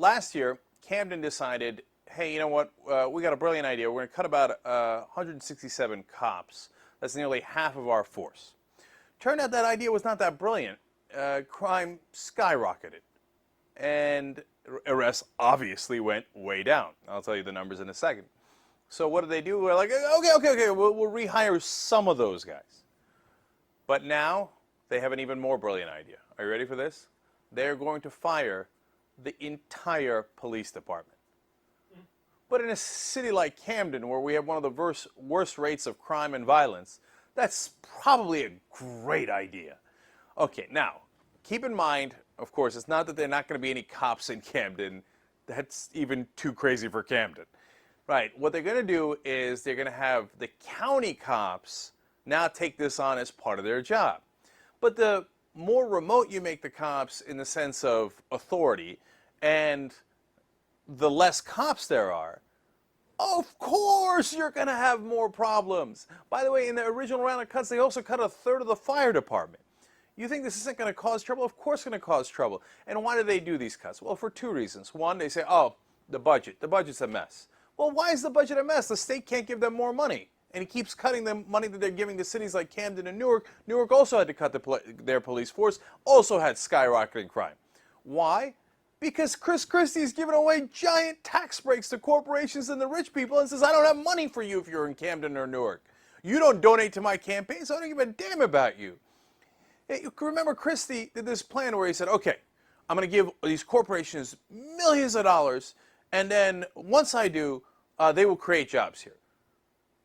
last year, Camden decided, hey, you know what? We got a brilliant idea. We're going to cut about 167 cops. That's nearly half of our force. Turned out that idea was not that brilliant. Crime skyrocketed. And arrests obviously went way down. I'll tell you the numbers in a second. So what did they do? We're like, okay, we'll rehire some of those guys. But now they have an even more brilliant idea. Are you ready for this? They're going to fire the entire police department. But in a city like Camden, where we have one of the worst rates of crime and violence, that's probably a great idea. Okay, now, keep in mind, of course, it's not that there are not going to be any cops in Camden. That's even too crazy for Camden. Right, what they're going to do is they're going to have the county cops now take this on as part of their job. But the more remote you make the cops in the sense of authority, and the less cops there are, of course you're going to have more problems. By the way, in the original round of cuts, they also cut a third of the fire department. You think this isn't going to cause trouble? Of course it's going to cause trouble. And why do they do these cuts? Well, for two reasons. One, they say, oh, the budget. The budget's a mess. Well, why is the budget a mess? The state can't give them more money. And he keeps cutting the money that they're giving to cities like Camden and Newark. Newark also had to cut their police force, also had skyrocketing crime. Why? Because Chris Christie's giving away giant tax breaks to corporations and the rich people and says, I don't have money for you if you're in Camden or Newark. You don't donate to my campaign, so I don't give a damn about you. You remember Christie did this plan where he said, okay, I'm going to give these corporations millions of dollars, and then once I do, they will create jobs here.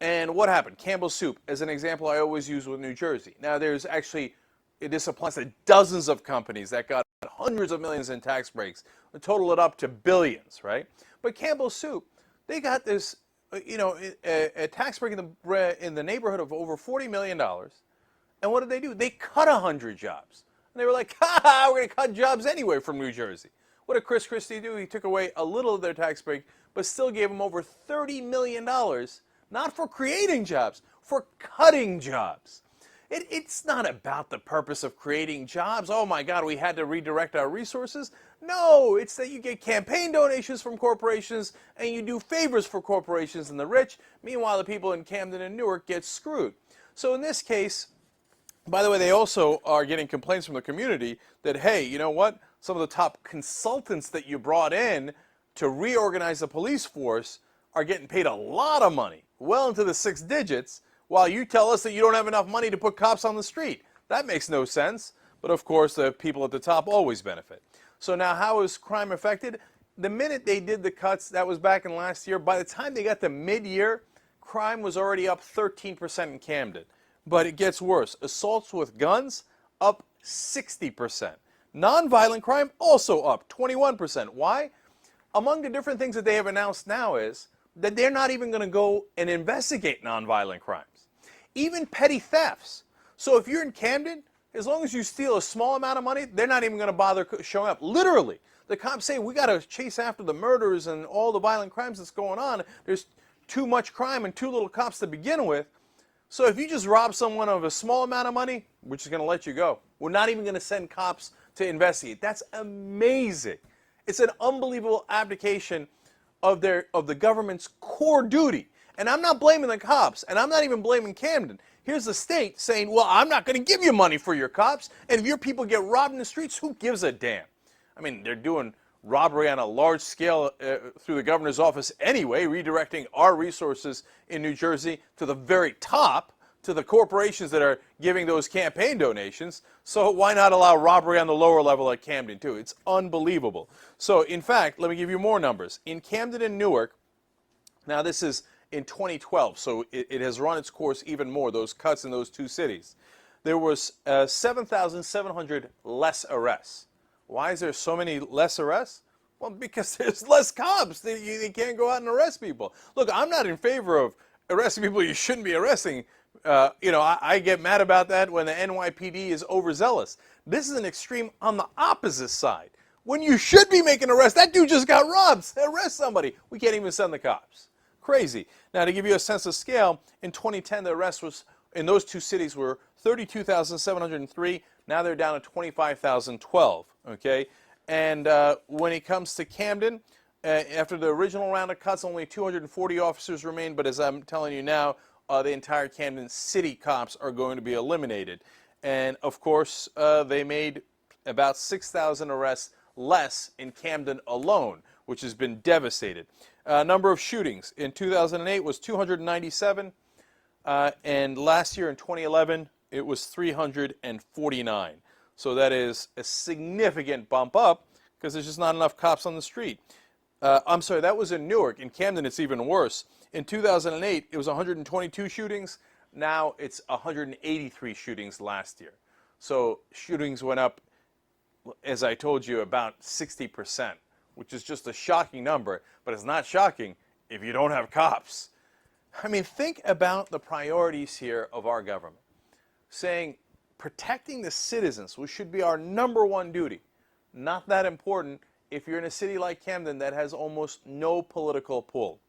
And what happened? Campbell's Soup, as an example I always use with New Jersey. Now there's actually, this applies to dozens of companies that got hundreds of millions in tax breaks, total it up to billions, right? But Campbell's Soup, they got this, a tax break in the neighborhood of over $40 million. And what did they do? They cut 100 jobs. And they were like, ha, we're going to cut jobs anyway from New Jersey. What did Chris Christie do? He took away a little of their tax break, but still gave them over $30 million, not for creating jobs, for cutting jobs. It's not about the purpose of creating jobs. Oh my God, we had to redirect our resources. No, it's that you get campaign donations from corporations and you do favors for corporations and the rich. Meanwhile, the people in Camden and Newark get screwed. So in this case, by the way, they also are getting complaints from the community that, hey, you know what? Some of the top consultants that you brought in to reorganize the police force are getting paid a lot of money, well into the 6 digits, while you tell us that you don't have enough money to put cops on the street. That makes no sense. But of course, the people at the top always benefit. So now how is crime affected? The minute they did the cuts, that was back in last year, by the time they got to mid-year, crime was already up 13% in Camden. But it gets worse. Assaults with guns, up 60%. Nonviolent crime, also up 21%. Why? Among the different things that they have announced now is that they're not even going to go and investigate nonviolent crimes. Even petty thefts. So if you're in Camden, as long as you steal a small amount of money, they're not even going to bother showing up. Literally, the cops say, we got to chase after the murders and all the violent crimes that's going on. There's too much crime and too little cops to begin with. So if you just rob someone of a small amount of money, we're just going to let you go. We're not even going to send cops to investigate. That's amazing. It's an unbelievable abdication of the government's core duty. And I'm not blaming the cops, and I'm not even blaming Camden. Here's the state saying, well, I'm not going to give you money for your cops, and if your people get robbed in the streets, who gives a damn? I mean, they're doing robbery on a large scale through the governor's office anyway, redirecting our resources in New Jersey to the very top, to the corporations that are giving those campaign donations. So why not allow robbery on the lower level at Camden too? It's unbelievable. So in fact, let me give you more numbers. In Camden and Newark, now this is in 2012, so it has run its course even more, those cuts in those two cities. There was 7,700 less arrests. Why is there so many less arrests? Well, because there's less cops. They can't go out and arrest people. Look, I'm not in favor of arresting people you shouldn't be arresting. I get mad about that when the NYPD is overzealous. This is an extreme on the opposite side. When you should be making arrests, that dude just got robbed. Arrest somebody. We can't even send the cops. Crazy. Now, to give you a sense of scale, in 2010, the arrests was in those two cities were 32,703. Now they're down to 25,012. Okay, And when it comes to Camden, after the original round of cuts, only 240 officers remain. But as I'm telling you now, the entire Camden City cops are going to be eliminated. And of course, they made about 6,000 arrests less in Camden alone, which has been devastated. Number of shootings in 2008 was 297, and last year in 2011 it was 349. So that is a significant bump up because there's just not enough cops on the street. I'm sorry, that was in Newark. In Camden, it's even worse. In 2008, it was 122 shootings. Now it's 183 shootings last year. So shootings went up, as I told you, about 60%, which is just a shocking number, but it's not shocking if you don't have cops. I mean, think about the priorities here of our government, saying protecting the citizens, which should be our #1 duty, not that important if you're in a city like Camden that has almost no political pull.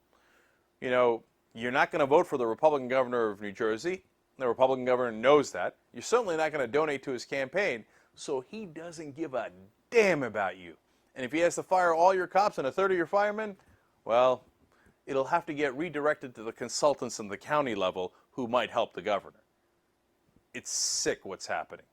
You know, you're not going to vote for the Republican governor of New Jersey. The Republican governor knows that. You're certainly not going to donate to his campaign, so he doesn't give a damn about you. And if he has to fire all your cops and a third of your firemen, well, it'll have to get redirected to the consultants in the county level who might help the governor. It's sick what's happening.